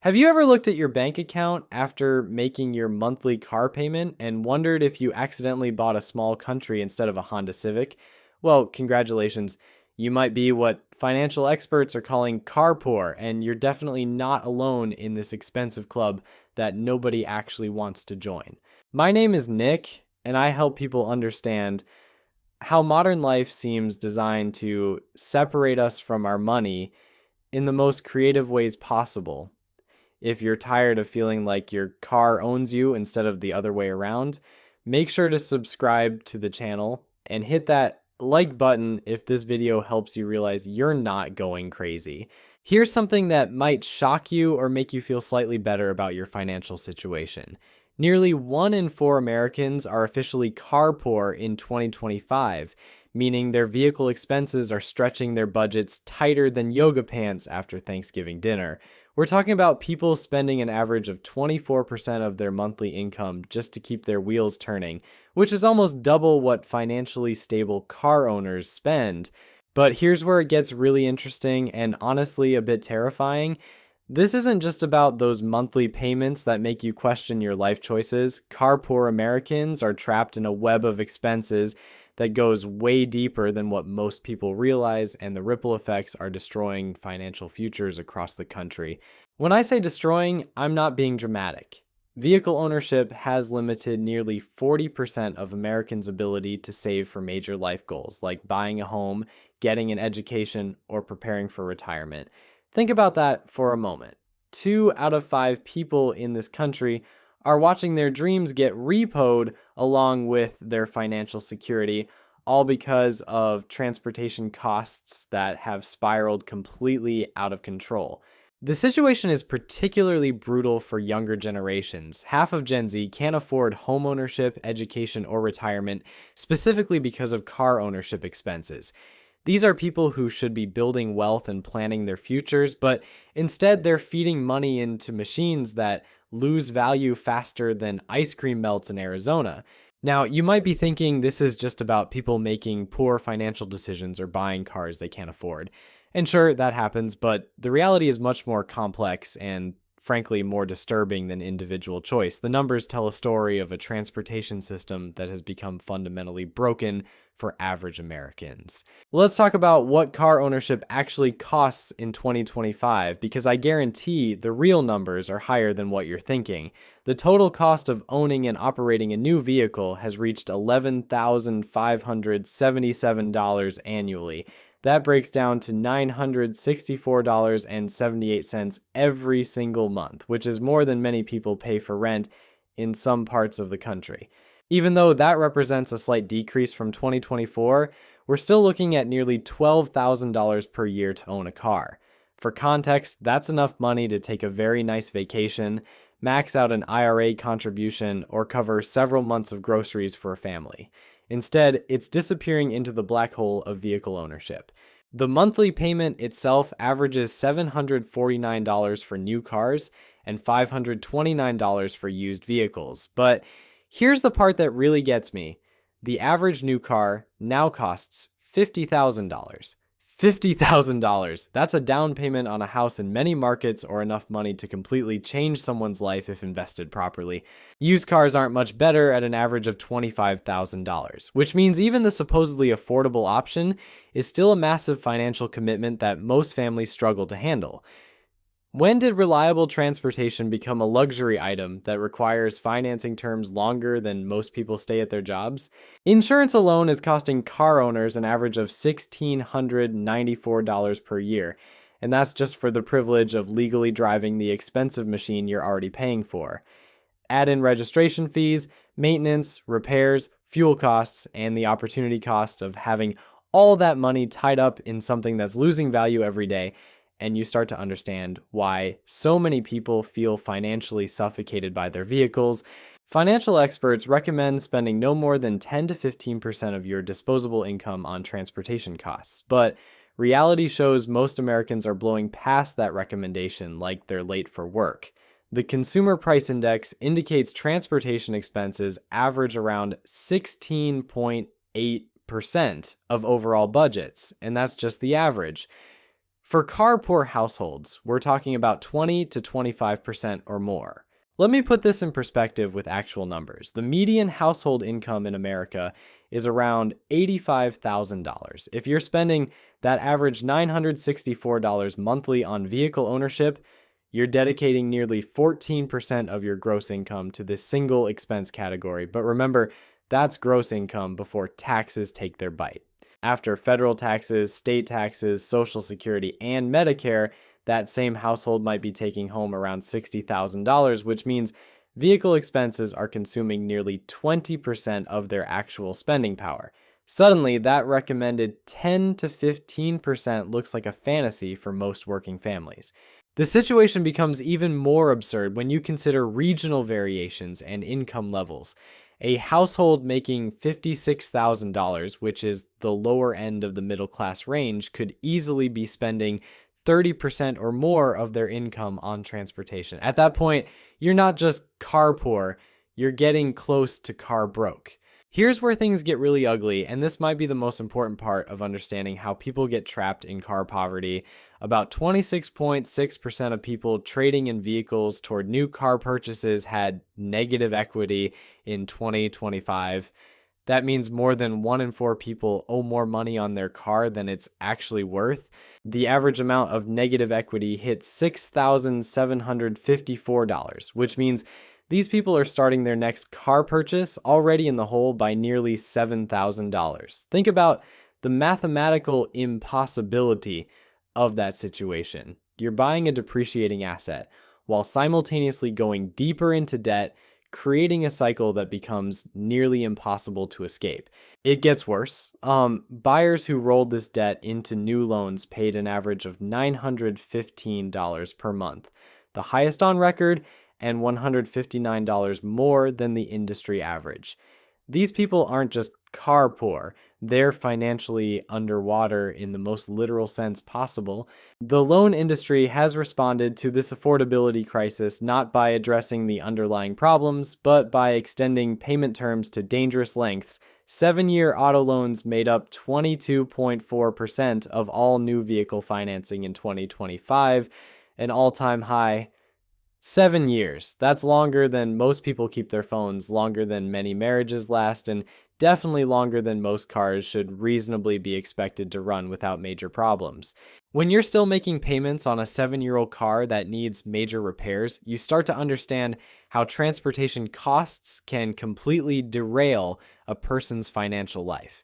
Have you ever looked at your bank account after making your monthly car payment and wondered if you accidentally bought a small country instead of a Honda Civic? Well, congratulations. You might be what financial experts are calling car poor, and you're definitely not alone in this expensive club that nobody actually wants to join. My name is Nick, and I help people understand how modern life seems designed to separate us from our money in the most creative ways possible. If you're tired of feeling like your car owns you instead of the other way around, make sure to subscribe to the channel and hit that like button if this video helps you realize you're not going crazy. Here's something that might shock you or make you feel slightly better about your financial situation. Nearly 1 in 4 Americans are officially car poor in 2025, meaning their vehicle expenses are stretching their budgets tighter than yoga pants after Thanksgiving dinner. We're talking about people spending an average of 24% of their monthly income just to keep their wheels turning, which is almost double what financially stable car owners spend. But here's where it gets really interesting and honestly a bit terrifying. This isn't just about those monthly payments that make you question your life choices. Car poor Americans are trapped in a web of expenses that goes way deeper than what most people realize, and the ripple effects are destroying financial futures across the country. When I say destroying, I'm not being dramatic. Vehicle ownership has limited nearly 40% of Americans' ability to save for major life goals, like buying a home, getting an education, or preparing for retirement. Think about that for a moment. 2 out of 5 people in this country are watching their dreams get repoed along with their financial security, all because of transportation costs that have spiraled completely out of control. The situation is particularly brutal for younger generations. Half of Gen Z can't afford homeownership, education, or retirement, specifically because of car ownership expenses. These are people who should be building wealth and planning their futures, but instead they're feeding money into machines that lose value faster than ice cream melts in Arizona. Now, you might be thinking this is just about people making poor financial decisions or buying cars they can't afford. And sure, that happens, but the reality is much more complex and frankly more disturbing than individual choice. The numbers tell a story of a transportation system that has become fundamentally broken for average Americans. Let's talk about what car ownership actually costs in 2025, because I guarantee the real numbers are higher than what you're thinking. The total cost of owning and operating a new vehicle has reached $11,577 annually. That breaks down to $964.78 every single month, which is more than many people pay for rent in some parts of the country. Even though that represents a slight decrease from 2024, we're still looking at nearly $12,000 per year to own a car. For context, that's enough money to take a very nice vacation, max out an IRA contribution, or cover several months of groceries for a family. Instead, it's disappearing into the black hole of vehicle ownership. The monthly payment itself averages $749 for new cars and $529 for used vehicles. But here's the part that really gets me. The average new car now costs $50,000. $50,000. That's a down payment on a house in many markets, or enough money to completely change someone's life if invested properly. Used cars aren't much better at an average of $25,000, which means even the supposedly affordable option is still a massive financial commitment that most families struggle to handle. When did reliable transportation become a luxury item that requires financing terms longer than most people stay at their jobs? Insurance alone is costing car owners an average of $1,694 per year, and that's just for the privilege of legally driving the expensive machine you're already paying for. Add in registration fees, maintenance, repairs, fuel costs, and the opportunity cost of having all that money tied up in something that's losing value every day, and you start to understand why so many people feel financially suffocated by their vehicles. Financial experts recommend spending no more than 10 to 15% of your disposable income on transportation costs, but reality shows most Americans are blowing past that recommendation like they're late for work. The Consumer Price Index indicates transportation expenses average around 16.8% of overall budgets, and that's just the average. For car-poor households, we're talking about 20 to 25% or more. Let me put this in perspective with actual numbers. The median household income in America is around $85,000. If you're spending that average $964 monthly on vehicle ownership, you're dedicating nearly 14% of your gross income to this single expense category. But remember, that's gross income before taxes take their bite. After federal taxes, state taxes, Social Security, and Medicare, that same household might be taking home around $60,000, which means vehicle expenses are consuming nearly 20% of their actual spending power. Suddenly, that recommended 10 to 15% looks like a fantasy for most working families. The situation becomes even more absurd when you consider regional variations and income levels. A household making $56,000, which is the lower end of the middle class range, could easily be spending 30% or more of their income on transportation. At that point, you're not just car poor, you're getting close to car broke. Here's where things get really ugly, and this might be the most important part of understanding how people get trapped in car poverty. About 26.6% of people trading in vehicles toward new car purchases had negative equity in 2025. That means more than 1 in 4 people owe more money on their car than it's actually worth. The average amount of negative equity hit $6,754, which means these people are starting their next car purchase already in the hole by nearly $7,000. Think about the mathematical impossibility of that situation. You're buying a depreciating asset while simultaneously going deeper into debt, creating a cycle that becomes nearly impossible to escape. It gets worse. Buyers who rolled this debt into new loans paid an average of $915 per month, the highest on record, and $159 more than the industry average. These people aren't just car poor, they're financially underwater in the most literal sense possible. The loan industry has responded to this affordability crisis not by addressing the underlying problems, but by extending payment terms to dangerous lengths. 7-year auto loans made up 22.4% of all new vehicle financing in 2025, an all-time high. 7 years. That's longer than most people keep their phones, longer than many marriages last, and definitely longer than most cars should reasonably be expected to run without major problems. When you're still making payments on a 7-year-old car that needs major repairs, you start to understand how transportation costs can completely derail a person's financial life.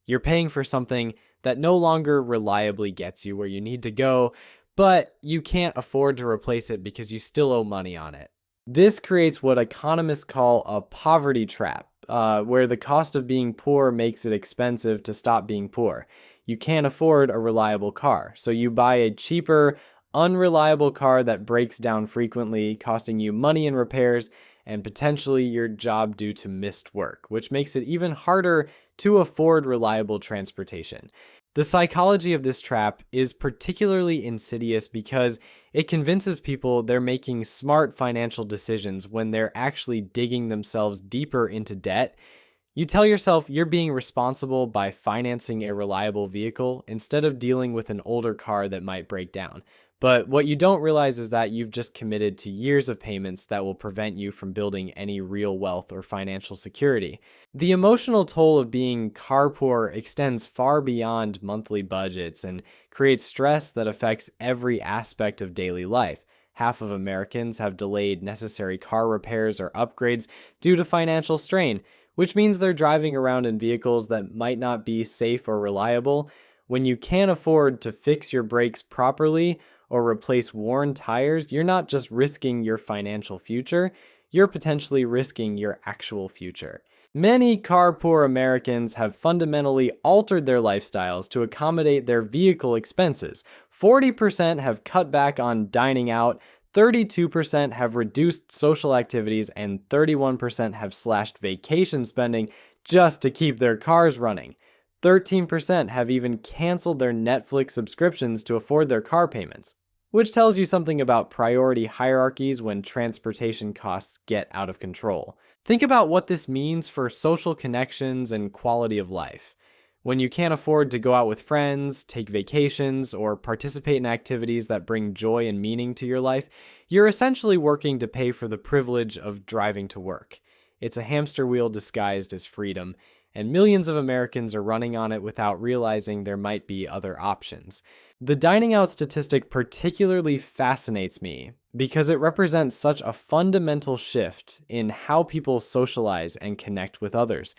You're paying for something that no longer reliably gets you where you need to go, but you can't afford to replace it because you still owe money on it. This creates what economists call a poverty trap, where the cost of being poor makes it expensive to stop being poor. You can't afford a reliable car, so you buy a cheaper, unreliable car that breaks down frequently, costing you money in repairs and potentially your job due to missed work, which makes it even harder to afford reliable transportation. The psychology of this trap is particularly insidious because it convinces people they're making smart financial decisions when they're actually digging themselves deeper into debt. You tell yourself you're being responsible by financing a reliable vehicle instead of dealing with an older car that might break down. But what you don't realize is that you've just committed to years of payments that will prevent you from building any real wealth or financial security. The emotional toll of being car poor extends far beyond monthly budgets and creates stress that affects every aspect of daily life. Half of Americans have delayed necessary car repairs or upgrades due to financial strain, which means they're driving around in vehicles that might not be safe or reliable. When you can't afford to fix your brakes properly or replace worn tires, you're not just risking your financial future, you're potentially risking your actual future. Many car poor Americans have fundamentally altered their lifestyles to accommodate their vehicle expenses. 40% have cut back on dining out, 32% have reduced social activities, and 31% have slashed vacation spending just to keep their cars running. 13% have even canceled their Netflix subscriptions to afford their car payments, which tells you something about priority hierarchies when transportation costs get out of control. Think about what this means for social connections and quality of life. When you can't afford to go out with friends, take vacations, or participate in activities that bring joy and meaning to your life, you're essentially working to pay for the privilege of driving to work. It's a hamster wheel disguised as freedom, and millions of Americans are running on it without realizing there might be other options. The dining out statistic particularly fascinates me because it represents such a fundamental shift in how people socialize and connect with others.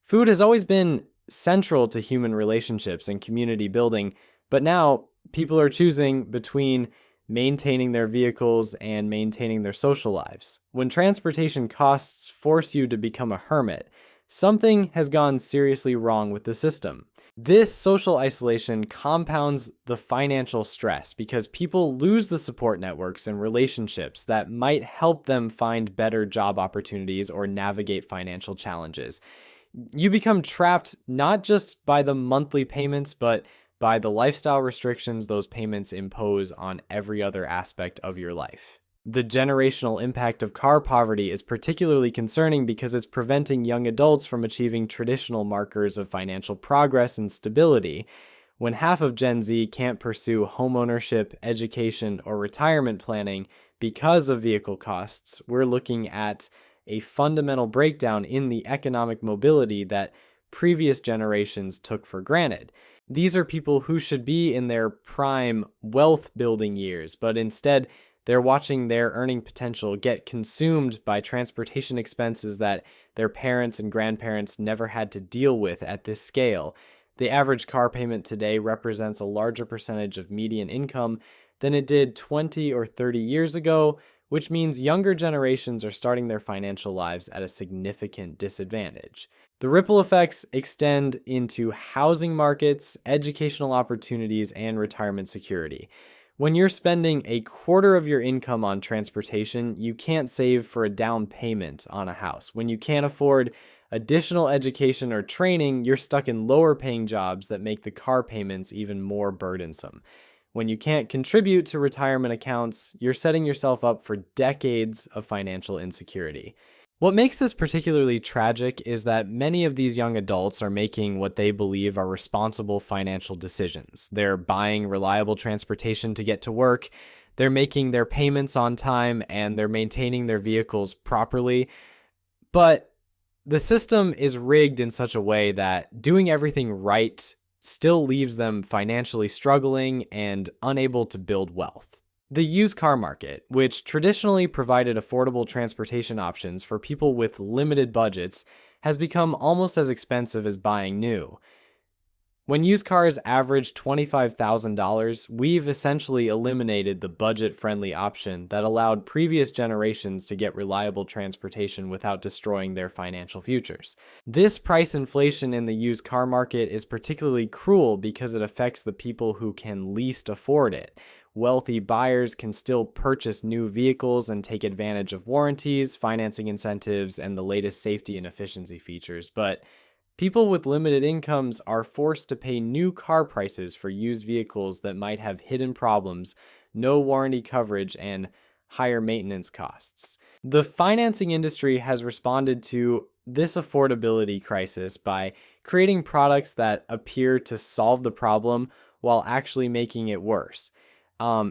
Food has always been central to human relationships and community building, but now people are choosing between maintaining their vehicles and maintaining their social lives. When transportation costs force you to become a hermit, something has gone seriously wrong with the system. This social isolation compounds the financial stress because people lose the support networks and relationships that might help them find better job opportunities or navigate financial challenges. You become trapped not just by the monthly payments, but by the lifestyle restrictions those payments impose on every other aspect of your life. The generational impact of car poverty is particularly concerning because it's preventing young adults from achieving traditional markers of financial progress and stability. When half of Gen Z can't pursue homeownership, education, or retirement planning because of vehicle costs, we're looking at a fundamental breakdown in the economic mobility that previous generations took for granted. These are people who should be in their prime wealth building years, but instead they're watching their earning potential get consumed by transportation expenses that their parents and grandparents never had to deal with at this scale. The average car payment today represents a larger percentage of median income than it did 20 or 30 years ago, which means younger generations are starting their financial lives at a significant disadvantage. The ripple effects extend into housing markets, educational opportunities, and retirement security. When you're spending a quarter of your income on transportation, you can't save for a down payment on a house. When you can't afford additional education or training, you're stuck in lower paying jobs that make the car payments even more burdensome. When you can't contribute to retirement accounts, you're setting yourself up for decades of financial insecurity. What makes this particularly tragic is that many of these young adults are making what they believe are responsible financial decisions. They're buying reliable transportation to get to work, they're making their payments on time, and they're maintaining their vehicles properly. But the system is rigged in such a way that doing everything right still leaves them financially struggling and unable to build wealth. The used car market, which traditionally provided affordable transportation options for people with limited budgets, has become almost as expensive as buying new. When used cars average $25,000, we've essentially eliminated the budget-friendly option that allowed previous generations to get reliable transportation without destroying their financial futures. This price inflation in the used car market is particularly cruel because it affects the people who can least afford it. Wealthy buyers can still purchase new vehicles and take advantage of warranties, financing incentives, and the latest safety and efficiency features, but people with limited incomes are forced to pay new car prices for used vehicles that might have hidden problems, no warranty coverage, and higher maintenance costs. The financing industry has responded to this affordability crisis by creating products that appear to solve the problem while actually making it worse.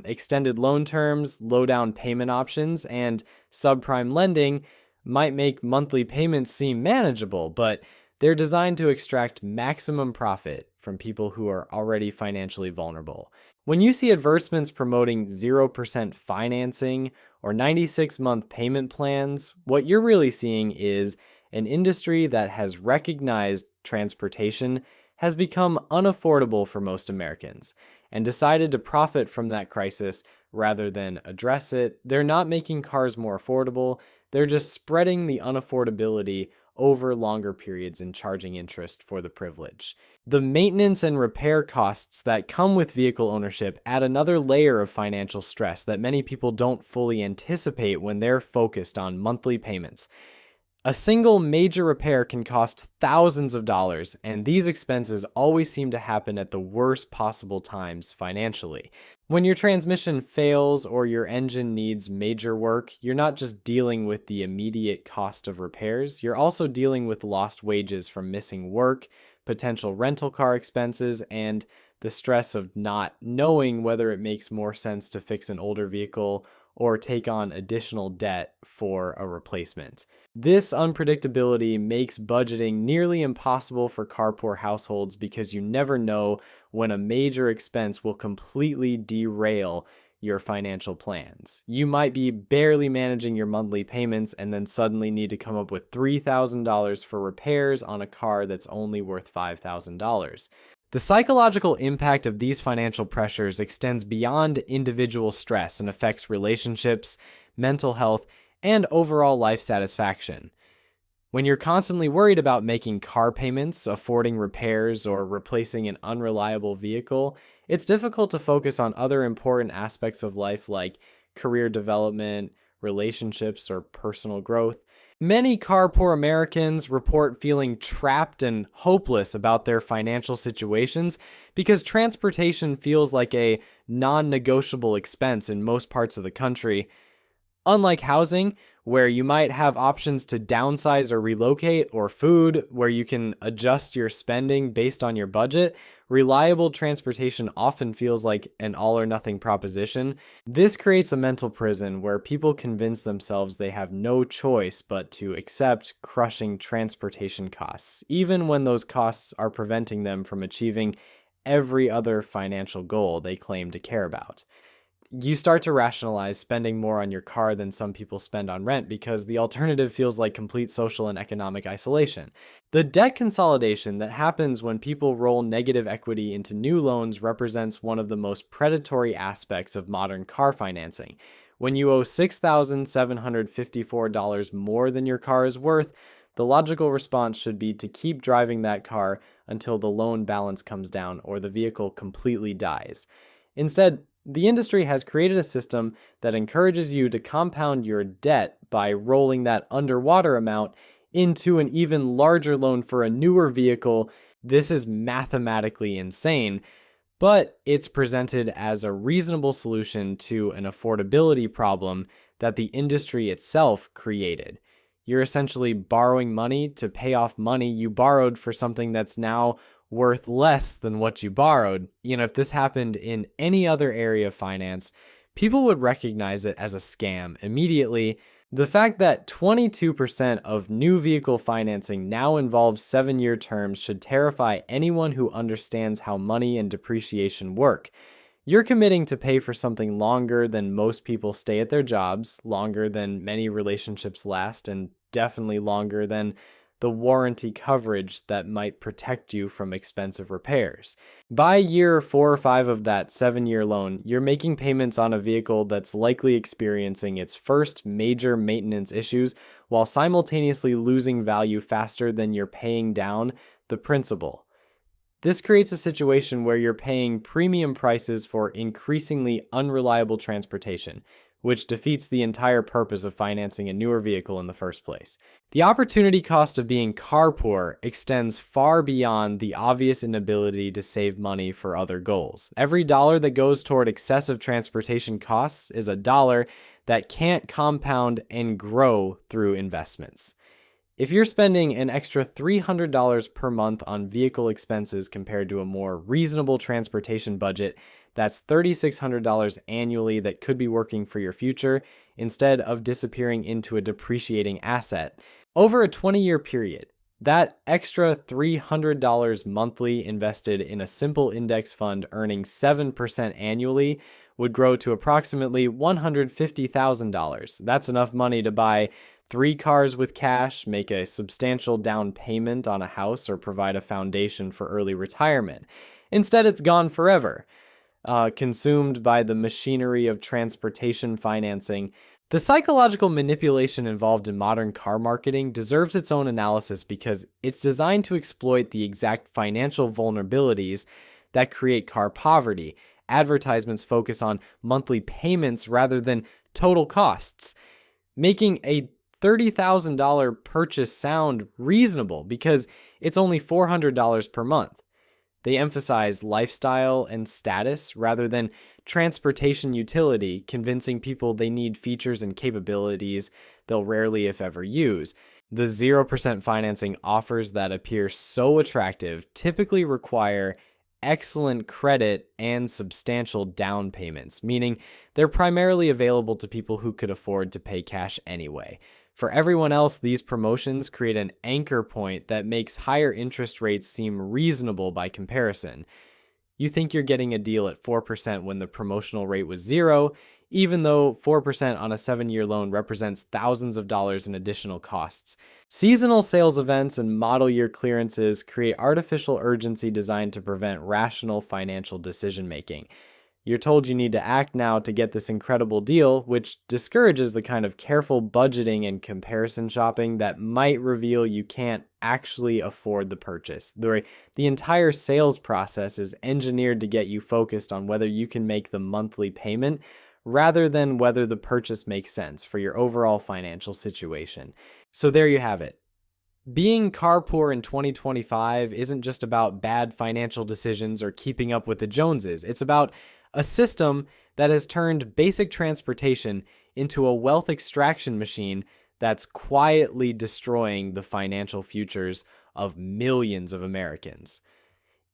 Extended loan terms, low down payment options, and subprime lending might make monthly payments seem manageable, but they're designed to extract maximum profit from people who are already financially vulnerable. When you see advertisements promoting 0% financing or 96-month payment plans, what you're really seeing is an industry that has recognized transportation has become unaffordable for most Americans and decided to profit from that crisis rather than address it. They're not making cars more affordable, they're just spreading the unaffordability over longer periods and charging interest for the privilege. The maintenance and repair costs that come with vehicle ownership add another layer of financial stress that many people don't fully anticipate when they're focused on monthly payments. A single major repair can cost thousands of dollars, and these expenses always seem to happen at the worst possible times financially. When your transmission fails or your engine needs major work, you're not just dealing with the immediate cost of repairs, you're also dealing with lost wages from missing work, potential rental car expenses, and the stress of not knowing whether it makes more sense to fix an older vehicle or take on additional debt for a replacement. This unpredictability makes budgeting nearly impossible for car poor households because you never know when a major expense will completely derail your financial plans. You might be barely managing your monthly payments and then suddenly need to come up with $3,000 for repairs on a car that's only worth $5,000. The psychological impact of these financial pressures extends beyond individual stress and affects relationships, mental health, and overall life satisfaction. When you're constantly worried about making car payments, affording repairs, or replacing an unreliable vehicle, it's difficult to focus on other important aspects of life like career development, relationships, or personal growth. Many car poor Americans report feeling trapped and hopeless about their financial situations because transportation feels like a non-negotiable expense in most parts of the country. Unlike housing, where you might have options to downsize or relocate, or food, where you can adjust your spending based on your budget, reliable transportation often feels like an all or nothing proposition. This creates a mental prison where people convince themselves they have no choice but to accept crushing transportation costs, even when those costs are preventing them from achieving every other financial goal they claim to care about. You start to rationalize spending more on your car than some people spend on rent because the alternative feels like complete social and economic isolation. The debt consolidation that happens when people roll negative equity into new loans represents one of the most predatory aspects of modern car financing. When you owe $6,754 more than your car is worth, the logical response should be to keep driving that car until the loan balance comes down or the vehicle completely dies. Instead, the industry has created a system that encourages you to compound your debt by rolling that underwater amount into an even larger loan for a newer vehicle. This is mathematically insane, but it's presented as a reasonable solution to an affordability problem that the industry itself created. You're essentially borrowing money to pay off money you borrowed for something that's now worth less than what you borrowed. If this happened in any other area of finance, people would recognize it as a scam immediately. The fact that 22% of new vehicle financing now involves 7-year terms should terrify anyone who understands how money and depreciation work. You're committing to pay for something longer than most people stay at their jobs, longer than many relationships last, and definitely longer than the warranty coverage that might protect you from expensive repairs. By year 4 or 5 of that 7-year loan, you're making payments on a vehicle that's likely experiencing its first major maintenance issues while simultaneously losing value faster than you're paying down the principal. This creates a situation where you're paying premium prices for increasingly unreliable transportation, which defeats the entire purpose of financing a newer vehicle in the first place. The opportunity cost of being car poor extends far beyond the obvious inability to save money for other goals. Every dollar that goes toward excessive transportation costs is a dollar that can't compound and grow through investments. If you're spending an extra $300 per month on vehicle expenses compared to a more reasonable transportation budget, that's $3,600 annually that could be working for your future instead of disappearing into a depreciating asset. Over a 20-year period, that extra $300 monthly invested in a simple index fund earning 7% annually would grow to approximately $150,000. That's enough money to buy 3 cars with cash, make a substantial down payment on a house, or provide a foundation for early retirement. Instead, it's gone forever, consumed by the machinery of transportation financing. The psychological manipulation involved in modern car marketing deserves its own analysis because it's designed to exploit the exact financial vulnerabilities that create car poverty. Advertisements focus on monthly payments rather than total costs, making a $30,000 purchase sound reasonable because it's only $400 per month. They emphasize lifestyle and status rather than transportation utility, convincing people they need features and capabilities they'll rarely, if ever, use. The 0% financing offers that appear so attractive typically require excellent credit and substantial down payments, meaning they're primarily available to people who could afford to pay cash anyway. For everyone else, these promotions create an anchor point that makes higher interest rates seem reasonable by comparison. You think you're getting a deal at 4% when the promotional rate was 0, even though 4% on a 7-year loan represents thousands of dollars in additional costs. Seasonal sales events and model year clearances create artificial urgency designed to prevent rational financial decision making. You're told you need to act now to get this incredible deal, which discourages the kind of careful budgeting and comparison shopping that might reveal you can't actually afford the purchase. The entire sales process is engineered to get you focused on whether you can make the monthly payment rather than whether the purchase makes sense for your overall financial situation. So there you have it. Being car poor in 2025 isn't just about bad financial decisions or keeping up with the Joneses. It's about a system that has turned basic transportation into a wealth extraction machine that's quietly destroying the financial futures of millions of Americans.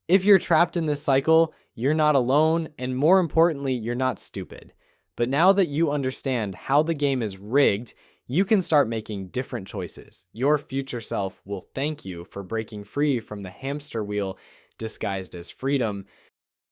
If you're trapped in this cycle, you're not alone, and more importantly, you're not stupid. But now that you understand how the game is rigged, you can start making different choices. Your future self will thank you for breaking free from the hamster wheel disguised as freedom.